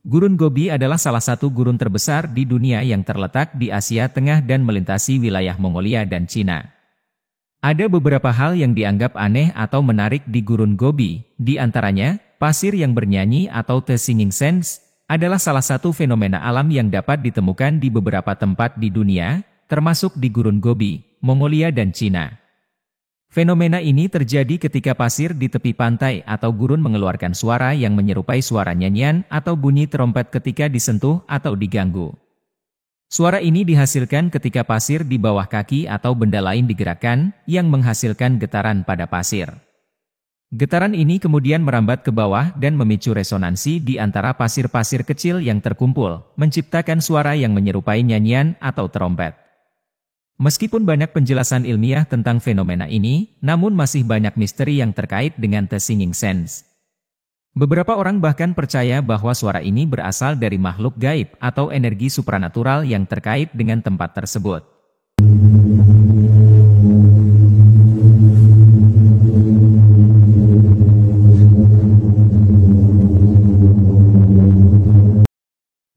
Gurun Gobi adalah salah satu gurun terbesar di dunia yang terletak di Asia Tengah dan melintasi wilayah Mongolia dan Cina. Ada beberapa hal yang dianggap aneh atau menarik di Gurun Gobi, di antaranya, pasir yang bernyanyi atau The Singing Sands, adalah salah satu fenomena alam yang dapat ditemukan di beberapa tempat di dunia, termasuk di Gurun Gobi, Mongolia dan Cina. Fenomena ini terjadi ketika pasir di tepi pantai atau gurun mengeluarkan suara yang menyerupai suara nyanyian atau bunyi trompet ketika disentuh atau diganggu. Suara ini dihasilkan ketika pasir di bawah kaki atau benda lain digerakkan, yang menghasilkan getaran pada pasir. Getaran ini kemudian merambat ke bawah dan memicu resonansi di antara pasir-pasir kecil yang terkumpul, menciptakan suara yang menyerupai nyanyian atau trompet. Meskipun banyak penjelasan ilmiah tentang fenomena ini, namun masih banyak misteri yang terkait dengan The Singing Sands. Beberapa orang bahkan percaya bahwa suara ini berasal dari makhluk gaib atau energi supranatural yang terkait dengan tempat tersebut.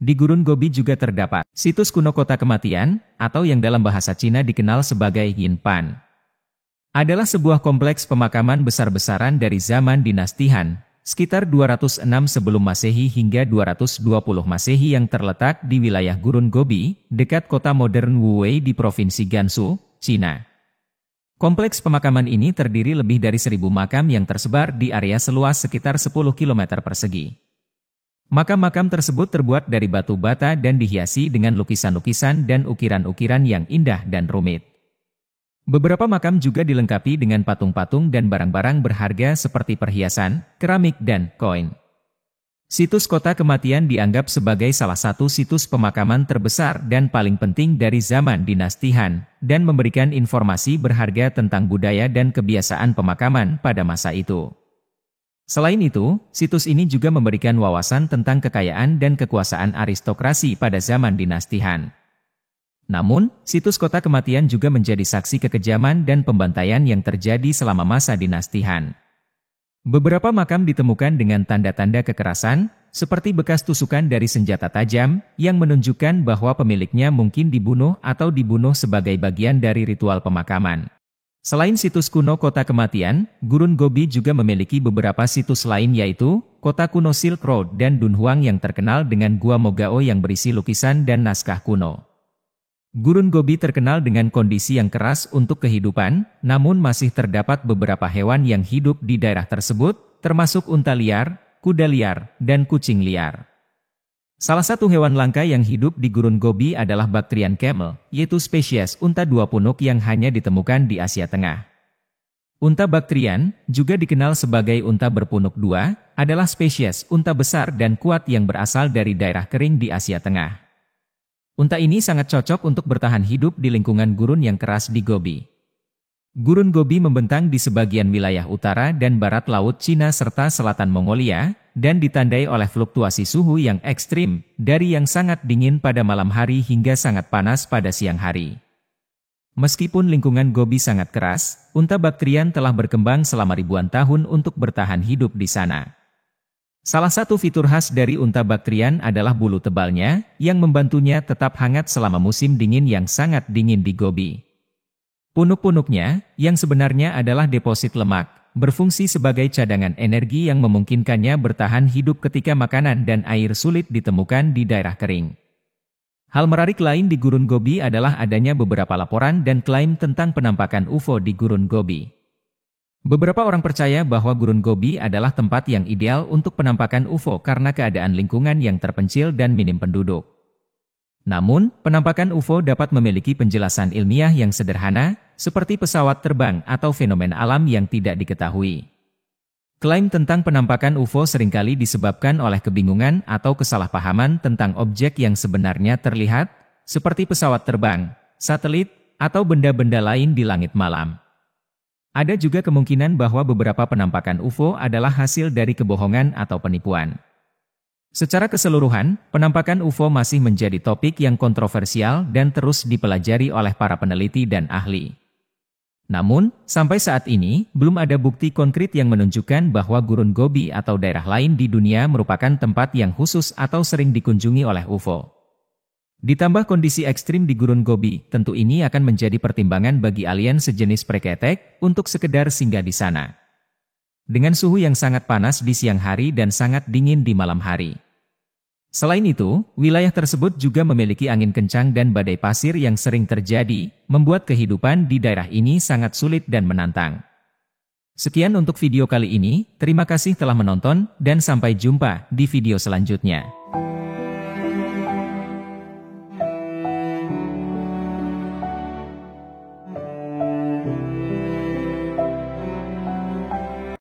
Di Gurun Gobi juga terdapat situs kuno kota kematian, atau yang dalam bahasa Cina dikenal sebagai Yinpan. Adalah sebuah kompleks pemakaman besar-besaran dari zaman dinasti Han, sekitar 206 sebelum Masehi hingga 220 Masehi yang terletak di wilayah Gurun Gobi, dekat kota modern Wuwei di Provinsi Gansu, Cina. Kompleks pemakaman ini terdiri lebih dari 1.000 makam yang tersebar di area seluas sekitar 10 km persegi. Makam-makam tersebut terbuat dari batu bata dan dihiasi dengan lukisan-lukisan dan ukiran-ukiran yang indah dan rumit. Beberapa makam juga dilengkapi dengan patung-patung dan barang-barang berharga seperti perhiasan, keramik, dan koin. Situs Kota Kematian dianggap sebagai salah satu situs pemakaman terbesar dan paling penting dari zaman dinasti Han, dan memberikan informasi berharga tentang budaya dan kebiasaan pemakaman pada masa itu. Selain itu, situs ini juga memberikan wawasan tentang kekayaan dan kekuasaan aristokrasi pada zaman dinasti Han. Namun, situs Kota Kematian juga menjadi saksi kekejaman dan pembantaian yang terjadi selama masa dinasti Han. Beberapa makam ditemukan dengan tanda-tanda kekerasan, seperti bekas tusukan dari senjata tajam, yang menunjukkan bahwa pemiliknya mungkin dibunuh atau dibunuh sebagai bagian dari ritual pemakaman. Selain situs kuno Kota Kematian, Gurun Gobi juga memiliki beberapa situs lain yaitu Kota Kuno Silk Road dan Dunhuang yang terkenal dengan Gua Mogao yang berisi lukisan dan naskah kuno. Gurun Gobi terkenal dengan kondisi yang keras untuk kehidupan, namun masih terdapat beberapa hewan yang hidup di daerah tersebut, termasuk unta liar, kuda liar, dan kucing liar. Salah satu hewan langka yang hidup di Gurun Gobi adalah Bactrian camel, yaitu spesies unta dua punuk yang hanya ditemukan di Asia Tengah. Unta Bactrian, juga dikenal sebagai unta berpunuk dua, adalah spesies unta besar dan kuat yang berasal dari daerah kering di Asia Tengah. Unta ini sangat cocok untuk bertahan hidup di lingkungan gurun yang keras di Gobi. Gurun Gobi membentang di sebagian wilayah utara dan barat Laut Cina serta selatan Mongolia, dan ditandai oleh fluktuasi suhu yang ekstrim, dari yang sangat dingin pada malam hari hingga sangat panas pada siang hari. Meskipun lingkungan Gobi sangat keras, unta Bactrian telah berkembang selama ribuan tahun untuk bertahan hidup di sana. Salah satu fitur khas dari unta Bactrian adalah bulu tebalnya, yang membantunya tetap hangat selama musim dingin yang sangat dingin di Gobi. Punuk-punuknya, yang sebenarnya adalah deposit lemak, berfungsi sebagai cadangan energi yang memungkinkannya bertahan hidup ketika makanan dan air sulit ditemukan di daerah kering. Hal menarik lain di Gurun Gobi adalah adanya beberapa laporan dan klaim tentang penampakan UFO di Gurun Gobi. Beberapa orang percaya bahwa Gurun Gobi adalah tempat yang ideal untuk penampakan UFO karena keadaan lingkungan yang terpencil dan minim penduduk. Namun, penampakan UFO dapat memiliki penjelasan ilmiah yang sederhana, seperti pesawat terbang atau fenomena alam yang tidak diketahui. Klaim tentang penampakan UFO seringkali disebabkan oleh kebingungan atau kesalahpahaman tentang objek yang sebenarnya terlihat, seperti pesawat terbang, satelit, atau benda-benda lain di langit malam. Ada juga kemungkinan bahwa beberapa penampakan UFO adalah hasil dari kebohongan atau penipuan. Secara keseluruhan, penampakan UFO masih menjadi topik yang kontroversial dan terus dipelajari oleh para peneliti dan ahli. Namun, sampai saat ini, belum ada bukti konkret yang menunjukkan bahwa Gurun Gobi atau daerah lain di dunia merupakan tempat yang khusus atau sering dikunjungi oleh UFO. Ditambah kondisi ekstrim di Gurun Gobi, tentu ini akan menjadi pertimbangan bagi alien sejenis Praketek untuk sekedar singgah di sana. Dengan suhu yang sangat panas di siang hari dan sangat dingin di malam hari. Selain itu, wilayah tersebut juga memiliki angin kencang dan badai pasir yang sering terjadi, membuat kehidupan di daerah ini sangat sulit dan menantang. Sekian untuk video kali ini, terima kasih telah menonton, dan sampai jumpa di video selanjutnya.